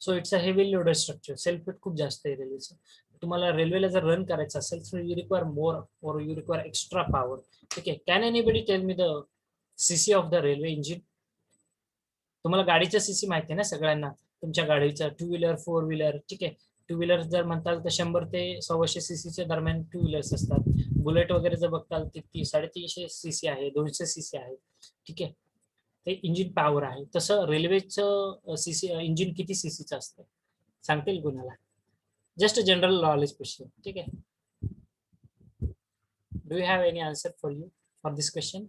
So it's a heavy loaded structure, self weight खूप जास्त आहे रेल्वेचं. तुम्हाला रेल्वेला जर रन करायचं असेल तर यू रिक्वायर मोर और यू रिक्वायर एक्स्ट्रा पॉवर. ठीक आहे. Can anybody tell me the CC of the railway engine? तुम्हाला गाडीचं सीसी माहिती आहे ना सगळ्यांना, तुमच्या गाडीचं 2 व्हीलर 4 व्हीलर, ठीक आहे. 2 व्हीलर जर म्हणताल तर 100 ते 100 सीसीच्या दरम्यान 2 व्हीलर्स असतात. बुलेट वगैरे जर बघताल ते 350 सीसी आहे, 200 सीसी आहे, ठीक आहे. ते इंजिन पॉवर आहे. तसं रेल्वेचं सीसी इंजिन किती सीसीचं असतं सांगतील कुणाला? Just a general knowledge question, ठीक आहे. Do you have any answer for you for this question?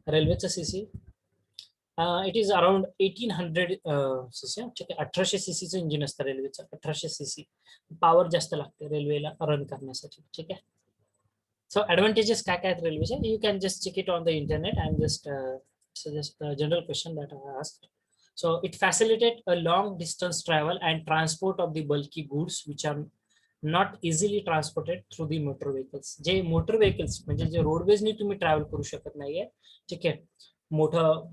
रेल्वेचं cc it is around 1800 cc. ठीक आहे. 1800 सीसीचं इंजिन असतं रेल्वेचं. 1800 सीसी पॉवर जास्त लागते रेल्वेला रन करण्यासाठी, ठीक आहे. So advantages काय काय आहेत रेल्वेचे? You can just check it on the internet and just suggest a general question that I asked. So it facilitates a long distance travel and transport of the bulky goods which are not easily transported through the motor vehicles. J motor vehicles म्हणजे जे रोडवेजनी तुम्ही travel करू शकत नाहीये, ठीक आहे, मोठं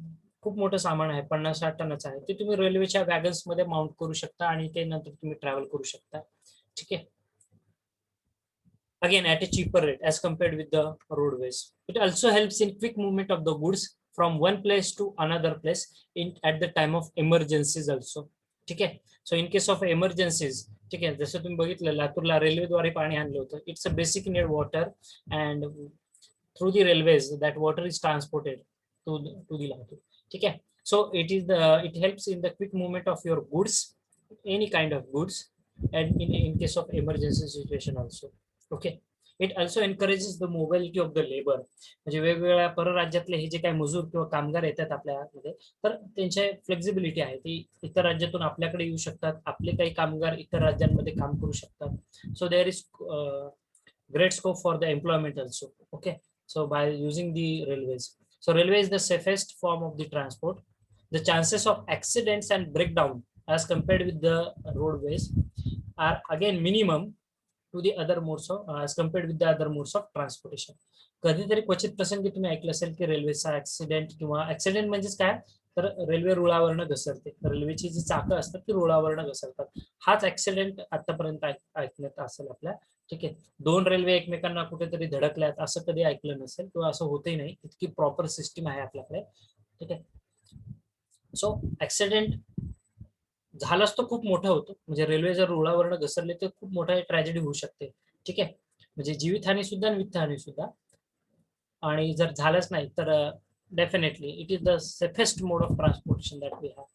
खूप मोठं सामान आहे, 50-60 टनाचं आहे, ते तुम्ही रेल्वेच्या वॅगन्स मध्ये माउंट करू शकता आणि ते नंतर तुम्ही ट्रॅव्हल करू शकता, ठीक आहे. Again at a cheaper rate as compared with the roadways. It also helps in quick movement of the goods from one place to another place at the time of emergencies also. ठीक आहे. So in case of emergencies, ठीक आहे, जसं तुम्ही बघितलं लातूरला रेल्वेद्वारे पाणी आणलं होतं. It's a basic need water and through the railways that water is transported to the Latur. ठीक आहे. So it helps in the quick movement of your goods, any kind of goods, and in case of emergency situation also. Okay. It also encourages the mobility of the labour. म्हणजे वेगवेगळ्या परराज्यातले हे जे काही मजूर किंवा कामगार येतात आपल्यामध्ये, तर त्यांच्या फ्लेक्झिबिलिटी आहे, ती इतर राज्यातून आपल्याकडे येऊ शकतात, आपले काही कामगार इतर राज्यांमध्ये काम करू शकतात. So there is great scope for the employment also. Okay. So by using the railways. So railway is the safest form of the transport. The chances of accidents and breakdown as compared with the roadways are again minimum to the other modes of as compared with the other modes of transportation. कधीतरी क्वचित प्रसंगी तुम्ही ऐकलं असेल की रेल्वेचा accident किंवा accident म्हणजेच काय, तर रेल्वे रुळावरनं घसरते. रेल्वेची जी चाकं असतात ती रुळावरनं घसरतात. हाच ऍक्सिडेंट आतापर्यंत ऐकण्यात असेल आपल्या. ठीक आहे, दोन रेल्वे एकमेकांना कुठेतरी धडकल्यात असं कधी ऐकलं नसेल किंवा असं होतही नाही. इतकी प्रॉपर सिस्टीम आहे आपल्याकडे. ठीक आहे, सो ऍक्सिडेंट झालाच तो खूप मोठा होतो. म्हणजे रेल्वे जर रुळावरनं घसरले तर खूप मोठा ट्रॅजेडी होऊ शकते. ठीक आहे, म्हणजे जीवितहानी सुद्धा आणि वित्तहानी सुद्धा. आणि जर झालंच नाही तर definitely it is the safest mode of transportation that we have.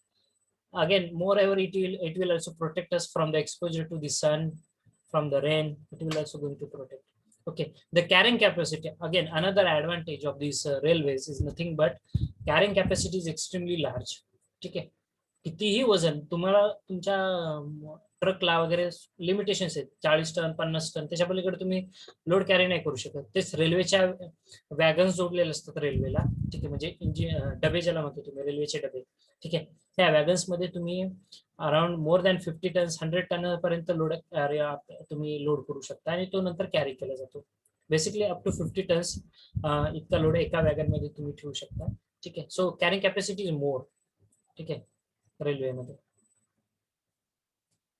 Again, moreover, it will also protect us from the exposure to the sun, from the rain. It will also going to protect. Okay, the carrying capacity, again another advantage of these railways is nothing but carrying capacity is extremely large. ठीक आहे, कितीही वजन तुम्हाला तुमच्या ट्रकला वगैरे limitations आहेत, 40 ton 50 ton, त्याच्या पलीकडे तुम्ही लोड कॅरी नाही करू शकत. तेच रेल्वेच्या वॅगन्स जोडलेले असतात रेल्वेला. ठीक आहे, म्हणजे इंजिन डबे ज्याला म्हणतो तुम्ही, रेल्वेचे डबे. ठीक आहे, त्या वॅगन्स मध्ये तुम्ही around more than 50 tons 100 ton पर्यंत लोड तुम्ही लोड करू शकता आणि तो नंतर कॅरी केला जातो. बेसिकली अप टू 50 टन्स इतका लोड एका वॅगन मध्ये तुम्ही ठेवू शकता. ठीक आहे, so carrying capacity is more. ठीक आहे, रेल्वेमध्ये.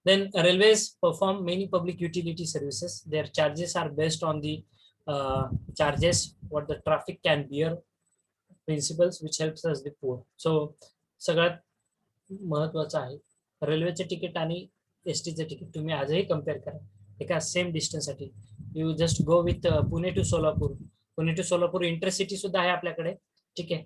Then railways perform many public utility services. Their charges are based on the charges what the traffic can bear principles, which helps us the poor. So सगळ्यात महत्वाचं आहे रेल्वेचे ticket आणि एसटीचे ticket तुम्ही आजही कम्पेअर करा एका सेम डिस्टन्स साठी. You just go with Pune to Solapur. Pune to Solapur intercity सुद्धा आहे आपल्याकडे. ठीक आहे,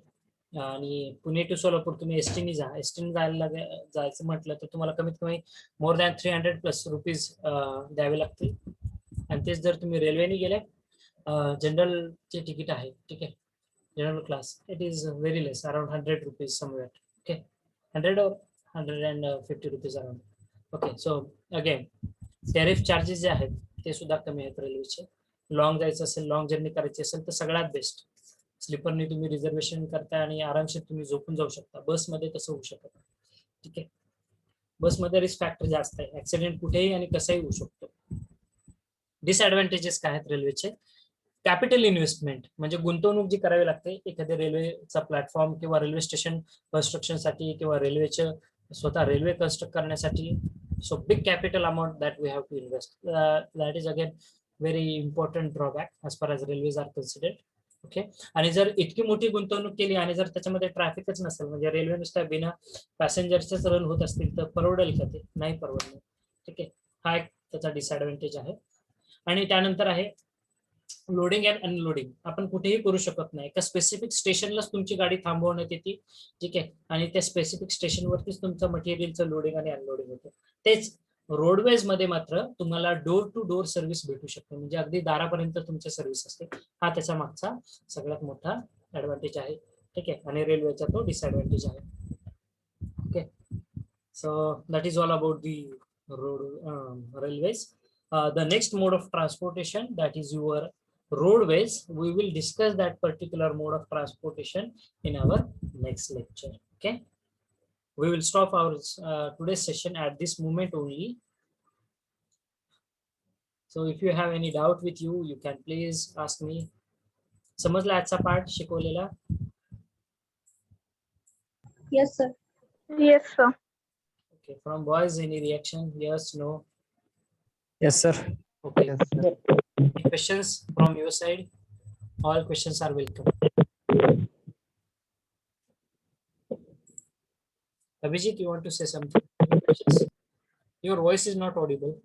आणि पुणे टू सोलापूर तुम्ही एसटीने जा. एसटीने जायचं म्हटलं तर तुम्हाला कमीत कमी मोर दॅन 300+ रुपीज द्यावे लागतील. आणि तेच जर तुम्ही रेल्वेने गेले, जनरलचे तिकीट आहे. ठीक आहे, general class, it is very less, around 100 rupees somewhere. Okay, 100 or 150 rupees around. Okay, so again tariff charges जे आहेत ते सुद्धा कमी आहेत रेल्वेचे. लॉंग जायचं असेल, लॉंग जर्नी करायची असेल तर सगळ्यात बेस्ट. स्लीपरने तुम्ही रिझर्वेशन करता आणि आरामशीर तुम्ही झोपून जाऊ शकता. बसमध्ये तसं होऊ शकत नाही. ठीक आहे, बसमध्ये रिस्क फॅक्टर जास्त आहे, ऍक्सिडेंट कुठेही आणि कसंही होऊ शकतो. डिसएडव्हान्टेजेस काय आहेत रेल्वेचे? कॅपिटल इन्व्हेस्टमेंट म्हणजे गुंतवणूक जी करावी लागते एखाद्या रेल्वेचा प्लॅटफॉर्म किंवा रेल्वे स्टेशन कन्स्ट्रक्शनसाठी किंवा रेल्वेचे स्वतः रेल्वे कन्स्ट्रक्ट करण्यासाठी. So big capital amount that we have to invest. That is again very important drawback as far as railways are considered. Okay, आणि जर इतकी मोठी गुंतवणूक केली आणि जर त्याच्यामध्ये ट्रॅफिकच नसेल, म्हणजे रेल्वे नुसत्या बिना पॅसेंजरचेच रन होत असतील तर परवडेल का? ते नाही परवडणार. ठीक आहे, हा एक त्याचा डिसएडव्हान्टेज आहे. आणि त्यानंतर आहे लोडिंग अँड अनलोडिंग. आपण कुठेही करू शकत नाही, एका स्पेसिफिक स्टेशनलाच तुमची गाडी थांबवण्यात येते. ठीक आहे, आणि त्या स्पेसिफिक स्टेशनवरतीच तुमचं मटेरियलचं लोडिंग आणि अनलोडिंग होतं. तेच रोडवेज मध्ये मात्र तुम्हाला डोर टू डोर सर्व्हिस भेटू शकते, म्हणजे अगदी दारापर्यंत तुमची सर्व्हिस असते. हा त्याच्या मागचा सगळ्यात मोठा ऍडव्हान्टेज आहे. ठीक आहे, आणि रेल्वेचा तो डिसएडव्हान्टेज आहे. Okay, so that is all about the road railways. The next mode of transportation, that is your roadways. We will discuss that particular mode of transportation in our next lecture. Okay, we will stop our today's session at this moment only. So if you have any doubt with you, you can please ask me. समजला आजचा पाठ शिकवलेला? Yes, sir. Yes, sir. Okay, from boys any reaction? Yes, no? Yes, sir. Okay. Any questions from your side? All questions are welcome. Abhijit, you want to say something? Any questions? Your voice is not audible.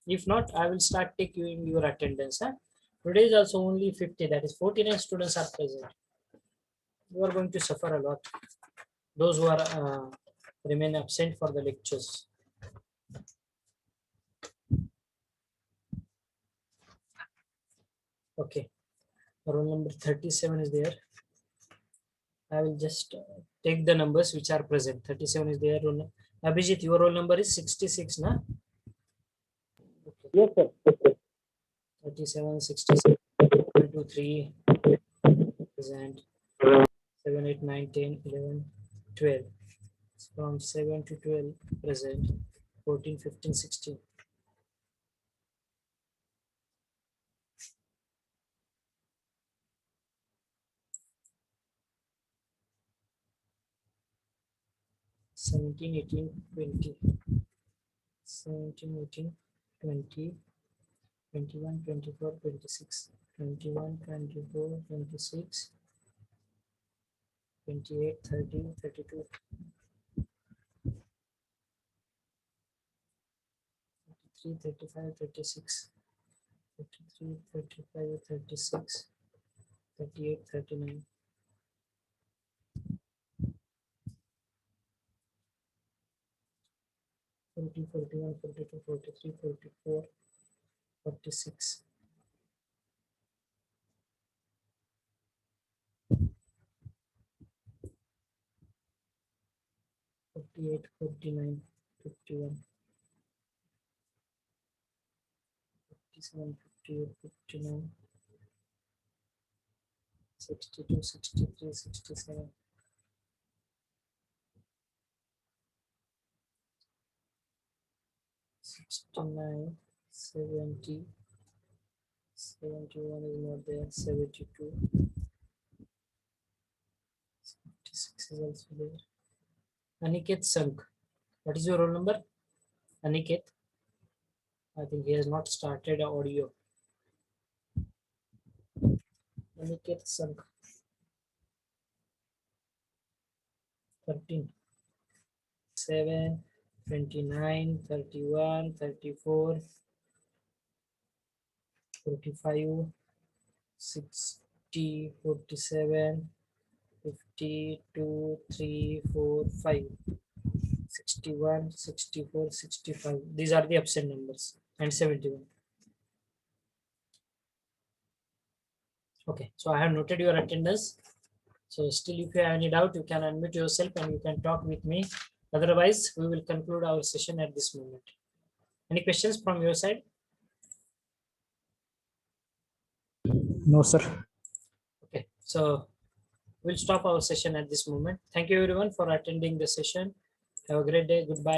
If not, I will start taking your attendance. Huh? Today is also only 50, that is 49 students are present. You are going to suffer a lot. Those who are remain absent for the lectures. Okay, roll number 37 is there. I will just take the numbers which are present. 37 is there. Abhijit, your roll number is 66, na? Okay. Yes, sir. 37, 66, 1, 2, 3, present, 7, 7, 8, 9, 10, 11, 12. From 7 to 12 present, 14, 15, 16. Seventeen, 18, 20, 17, 18, 20, 21, 24, 26, 21, 24, 26, 28, 30, 32, 33, 35, 36, 33, 35, 36, 38, 39. 40, 41, 42, 43, 44, 46. 48, 49, 51, 57, 58, 59, 62, 63, 67, 69, 70, 71 is not there, 72, 76 is also there. Aniket Sank. What is your roll number? Aniket. I think he has not started audio. Aniket Sank. 13. 7, 29, 31, 34, 45, 60, 47, 52, 3, 4, 5, 61, 64, 65. These are the absent numbers, and 71. Okay, so I have noted your attendance. So still, if you have any doubt, you can unmute yourself and you can talk with me. Otherwise, we will conclude our session at this moment. Any questions from your side? No, sir. Okay, so we'll stop our session at this moment. Thank you everyone for attending the session. Have a great day. Goodbye.